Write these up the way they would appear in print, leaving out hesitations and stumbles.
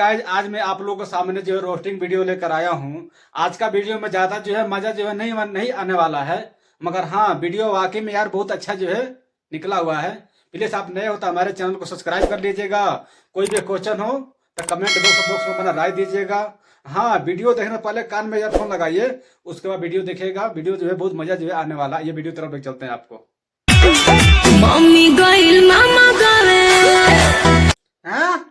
Guys आज मैं आप लोगों के सामने जो है रोस्टिंग वीडियो लेकर आया हूँ। आज का वीडियो में ज्यादा जो है मजा जो है नहीं आने वाला है, मगर हाँ वीडियो वाकई में यार बहुत अच्छा जो है निकला हुआ है। प्लीज आप नए हो तो हमारे चैनल को सब्सक्राइब कर लीजिएगा। कोई भी क्वेश्चन हो तो कमेंट बॉक्स में अपना राय दीजिएगा। हाँ, वीडियो देखने पहले कान में ईयरफोन लगाइए, उसके बाद वीडियो देखिएगा। वीडियो जो है बहुत मजा जो है आने वाला है। ये वीडियो तरफ लेके चलते हैं आपको। मम्मी गइल मामा गावे हाँ,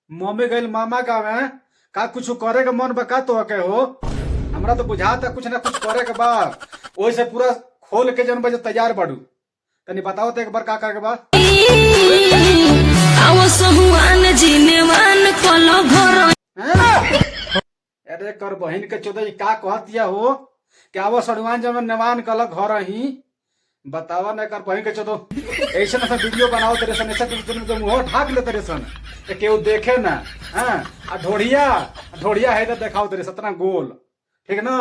मम्मी गइल मामा का में का कुछ करे के मन बका तो के हो। हमरा तो बुझाता कुछ ना कुछ करे के बा, ओइ से पूरा खोल के जन बजे तैयार बाड़ू। तनी बताओ तो एक बार का के बा। आओ सहुआन जीनेवान कलो घर हैं? अरे कर बहिन के चोदई का कहतिया हो क्या वो सड़ुआन जब नेवान कल घर ही बतावा न कर बहिन के चोदो। ऐसे ना वीडियो बनाओ तेरे सन, ऐसा तुम मुंह ढाक ले तेरे सन केहू देखे ना। हाँ, आ ढोढ़िया है तो दिखाओ तेरे सतना गोल, ठीक ना।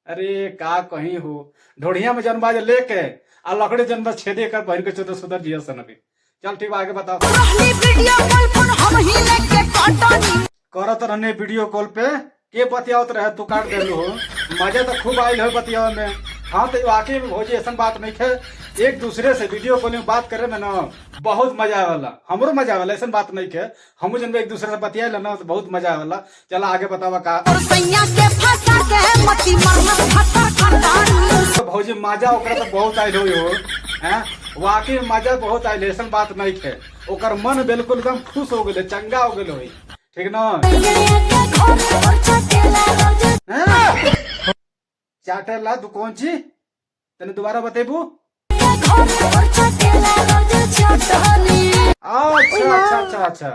अरे का कहीं हो ढोढ़िया में जनबाज लेके आ लकड़ी जनबा छेदे कर बहिन के चोदो सुधर जिया सन। अभी चल ठीक आगे बताओ। करत रहने वीडियो कॉल पे के बतियावत रहे तू काट देलू हो। मजा तो खूब आयल हो बतियावे में। हाँ तो वाकई में भौजी ऐसा बात नहीं है, एक दूसरे से वीडियो कॉलिंग बात करे में ना बहुत मजा आवेला। हमरो मजा आवेला, ऐसा बात नहीं है। हम जन एक दूसरे से बतियाए ना तो बहुत मजा आवेला। चला आगे बतावा का। तो भौजी मजा ओकरा तो बहुत आयल हो हैं, वाकई में मजा बहुत आयल, ऐसा बात नहीं है। ओकर मन बिल्कुल एकदम खुश हो गए, चंगा हो गए, ठीक ना। चाटेला तू कौन ची तेने दोबारा बतेबू। अच्छा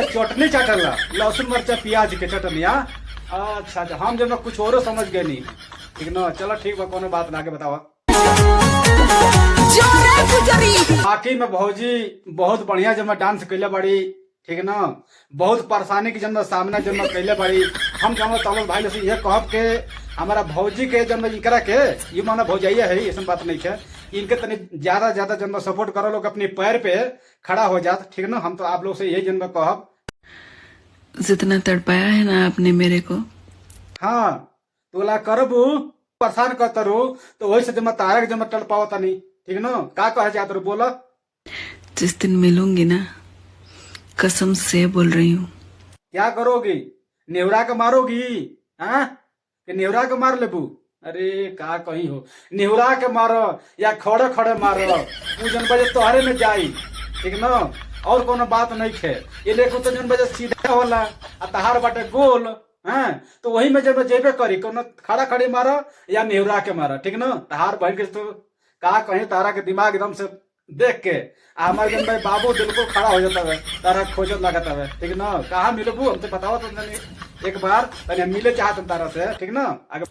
चटनी चाटला, लहसुन मरचा प्याज के चटनी। अच्छा हम जब कुछ और समझ गए नहीं, ठीक ना। चलो ठीक बा, कोनो बात ना, आगे बतावा। बाकी में भौजी बहुत बढ़िया जब डांस कैले बड़ी, ठीक ना। बहुत परेशानी की जन्म सामना जन्म कैले बड़ी। हम जन्म तब भाई से ये कहब के हमारा भौजी के जन्म इकरा के ये माना भौजाइया है, ऐसा बात नहीं है। इनके तनी ज्यादा जन्म सपोर्ट करो, लोग अपने पैर पे खड़ा हो जात, ठीक ना। हम तो आप लोग से यही जन्म कहब, जितना तड़पाया है ना आपने मेरे को। हाँ तो ला करबू परेशान करता रू तो वही से जब तारा के जब टल पाओ तनी, ठीक ना। का कहे जात रू बोला। जिस दिन मिलूंगी ना, कसम से बोल रही हूँ। क्या करोगी, नेवरा के मारोगी? हाँ कि नेवरा के मार लेबू? अरे का कहीं हो, नेवरा के मारो या खड़े खड़े मारो, वो जन बजे तोहरे में जाई, ठीक ना। और कोनो बात नहीं है। ये लेको तो जन बजे सीधा होला आ तहार बाटे गोल। हाँ तो वही में जब जेबे करी, कोनो खड़ा खड़ी मारो या नेवरा के मारो, ठीक ना। तहार बहन के तो का कहीं तारा के दिमाग एकदम से देख के हमारे जन भाई बाबू दिल को खड़ा हो जाता है, तारा खोजत लगता है, ठीक ना। कहाँ मिलबू हमसे बताओ तो एक बार तने मिले चाहत तारा से, ठीक ना। आगे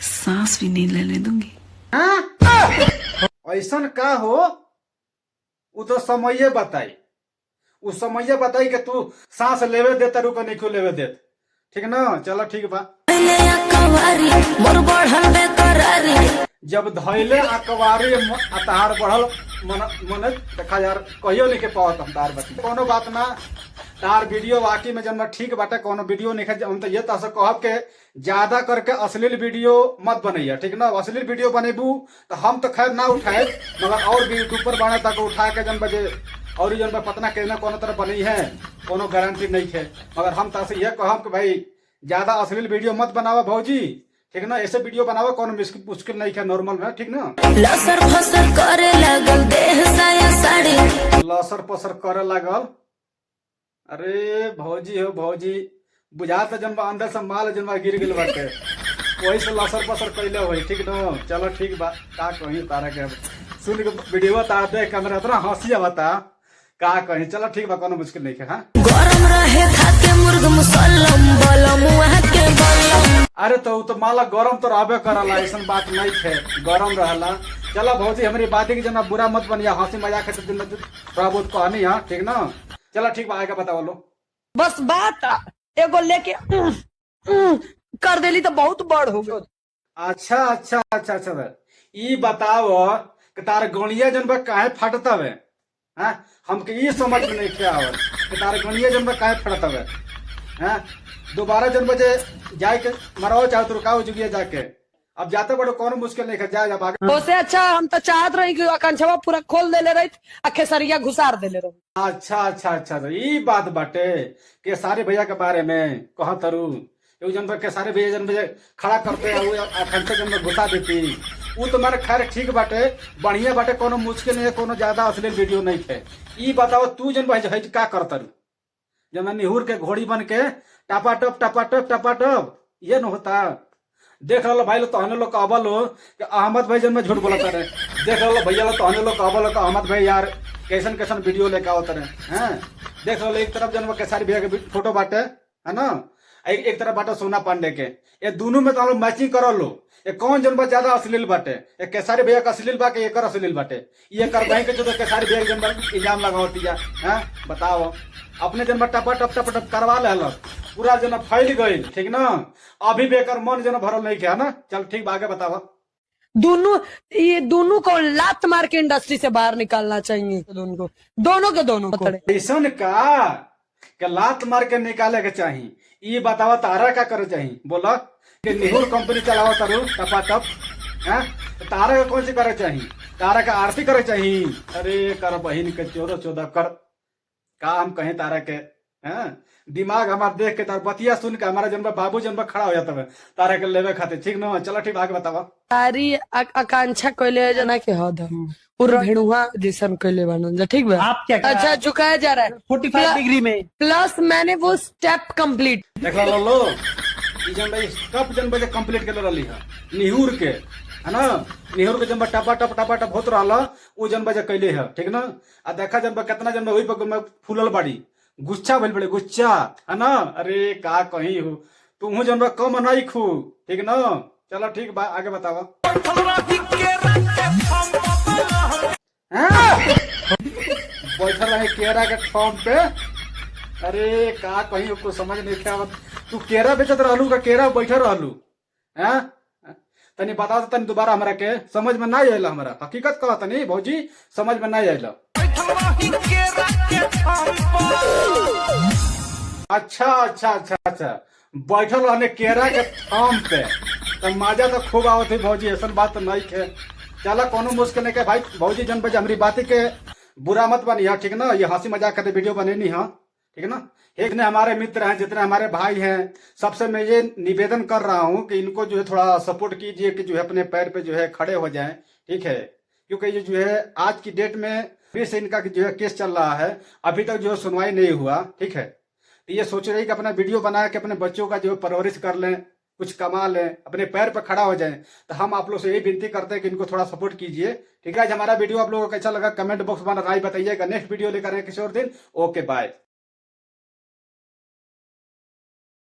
सांस भी नहीं लेने दूंगी। ऐसा का हो वो तो समय बताई, वो समय बताई कि तू सांस लेवे दे तारू को नहीं क्यों लेवे दे, ठीक ना। चलो ठीक बा। जब धैले अकबारी तहार बढ़ल मन देखा यार कहियो नहीं के पावत हम तार बती कोनो बात ना। तार वीडियो वाकई में जब ठीक बाटे, कोनो वीडियो नहीं हम तो ये तो कहब के ज्यादा करके अश्लील वीडियो मत बनैया, ठीक ना। अश्लील वीडियो बनेबू तो हम तो खैर ना उठाए, मगर और भी ऊपर बने तक उठा के जन बजे और जन पतना के कोनो तरह बनी है, कोनो गारंटी नहीं है। मगर हम तो ये कहब कि भाई ज्यादा अश्लील वीडियो मत बनावा भौजी, ठीक ना। ऐसे वीडियो बनावा कोनो मुश्किल नहीं है, नॉर्मल में, ठीक ना। लसर फसर करे लागल देह साया साड़ी, लसर पसर करे लागल। अरे भौजी हो भौजी, बुझाता जन्म अंदर से माल जन्म गिर गल बाटे, वही से लसर पसर कैले हुई, ठीक ना। चलो ठीक बा, का कहीं तारा के सुन के वीडियो तार देख हमरा इतना हंसी आवता, का कहीं। चलो ठीक बा, कोनो मुश्किल नहीं है। हाँ गरम रहे खाके मुर्ग मुसल्लम बलम वहाँ के बलम। अरे तो माला गरम तो रहबे करला, ऐसा बात नहीं है, गरम रहला। चलो भौजी हमारी बात की जना बुरा मत बनिया, हंसी मजाक है दिन थोड़ा बहुत कहनी है, ठीक ना। चलो ठीक बा, आगे बताओ लो। बस बात एगो लेके कर देली तो बहुत बड़ हो गई। अच्छा ई बताओ कि तार गोलिया जन काहे फटता है? हाँ हमके ये समझ में नहीं क्या आवत कि तारे गणिये जन्म काहे फड़त हवे। हाँ दोबारा जन्म बजे जाए के मराओ चाहे तो रुकाओ जुगिया जाके, अब जाते बड़ो कौन मुश्किल नहीं जा जब आगे। उससे अच्छा हम तो चाहत रही कि आकांक्षवा पूरा खोल देले रही, खेसरिया घुसार देले रही। अच्छा अच्छा अच्छा तो ये बात बाटे के सारे भैया के बारे में कहा तरु एगो जन के सारे भैया जन बजे खड़ा करते हैं वो अखंड जन में घुसा देती वो तो मारे खैर ठीक बाटे बढ़िया बाटे, कोनो मुश्किल नहीं है, कोनो ज्यादा अश्लील वीडियो नहीं थे। ई बताओ तू जन भाई है का करता रू जब मैं निहुर के घोड़ी बन के टपाटप ये न होता। देख रहा भाई लोग तहने लोग कहबा लो कि अहमद भाई जन में झूठ बोलता रहे, देख रहा भैया लोग तहने लोग कहबा लो कि अहमद भाई यार कैसन कैसन वीडियो लेके आवत रहे हैं। देख रहा एक तरफ जन केसारी भैया के फोटो बाटे है ना, एक तरफ बाटे सोना पांडे के, ये दोनों में तो मैचिंग कर लो। ये कौन जन ज्यादा अश्लील बाटे, ये केसारी भैया का अश्लील बा के एकर अश्लील बाटे, ये कर भाई के जो तो केसारी भैया जन इल्जाम लगावती है। बताओ अपने जन टप करवा ले पूरा जन फैल गई ठीक ना, अभी बेकर मन जन भरल नहीं किया ना। चल ठीक आगे बताओ। ये दोनों को लात मार के इंडस्ट्री से बाहर निकालना चाहिए, दोनों को ऐसा का लात मार के निकाले के चाहिए। ये बतावा तारा का करे चाहिए, बोला कि निहुर कंपनी चलावा तारू टपाटप तारा का कौन सी करे चाहिए, तारा का आरती करे चाहिए। अरे कर बहिन के चोरो चौदह कर का हम कहें तारा के दिमाग हमारा देख के तार बतिया सुन के हमारा जन्म बाबू जन्म खड़ा हो जाता है तारा के लेवे खाते ठीक ना। चलो ठीक आगे बतावा। सारी आकांक्षा कोयले जना के हद पूरा भेड़ुआ जैसन कोयले बनन ठीक बा। आप क्या अच्छा झुकाया जा रहा है 45 डिग्री में, प्लस मैंने वो स्टेप कंप्लीट देख लो जन भाई कब जन बजे कंप्लीट कर रही है निहुर के है ना, निहुर के जन टपाटप होत रहा वो जन बजे कैले है ठीक ना। आ देखा जन कितना जन वही पर फूलल बाड़ी गुच्छा भइल बड़े गुच्छा है ना। अरे का कहीं हो तू जन कम नहीं खू ठीक ना। चलो ठीक बा आगे बतावा। बैठल रहे केरा के फॉर्म पे, अरे का कहीं कुछ समझ नहीं क्या तू केरा बेचत रहलू का केरा बैठल रहलू हैं। तनी बता तनी दोबारा हमरा के समझ में नहीं आयल, हमरा हकीकत कहा तनी भौजी समझ में नहीं आयल। अच्छा बैठल रहने केरा के फॉर्म पे तो मजा तो खूब आवत है भौजी, ऐसा बात तो नहीं है। चला कोनो मुश्किल नहीं के भाई भौजी जन बजे हमारी बात के बुरा मत बनी ठीक ना, ये हंसी मजाक करते वीडियो बनेनी है ठीक ना। एक ने हमारे मित्र हैं जितने हमारे भाई हैं सबसे मैं ये निवेदन कर रहा हूँ कि इनको जो है थोड़ा सपोर्ट कीजिए कि जो है अपने पैर पे जो है खड़े हो जाएं ठीक है। क्योंकि ये जो है आज की डेट में फिर से इनका जो है केस चल रहा है, अभी तक जो है सुनवाई नहीं हुआ ठीक है। तो ये सोच रहे कि अपना वीडियो बना के अपने बच्चों का जो है परवरिश कर लें, कुछ कमा लें, अपने पैर पर खड़ा हो जाएं। तो हम आप लोग से यही विनती करते हैं कि इनको थोड़ा सपोर्ट कीजिए ठीक है। आज हमारा वीडियो आप लोगों को कैसा लगा कमेंट बॉक्स में राय बताइएगा। नेक्स्ट वीडियो लेकर आए किसी और दिन। Okay bye.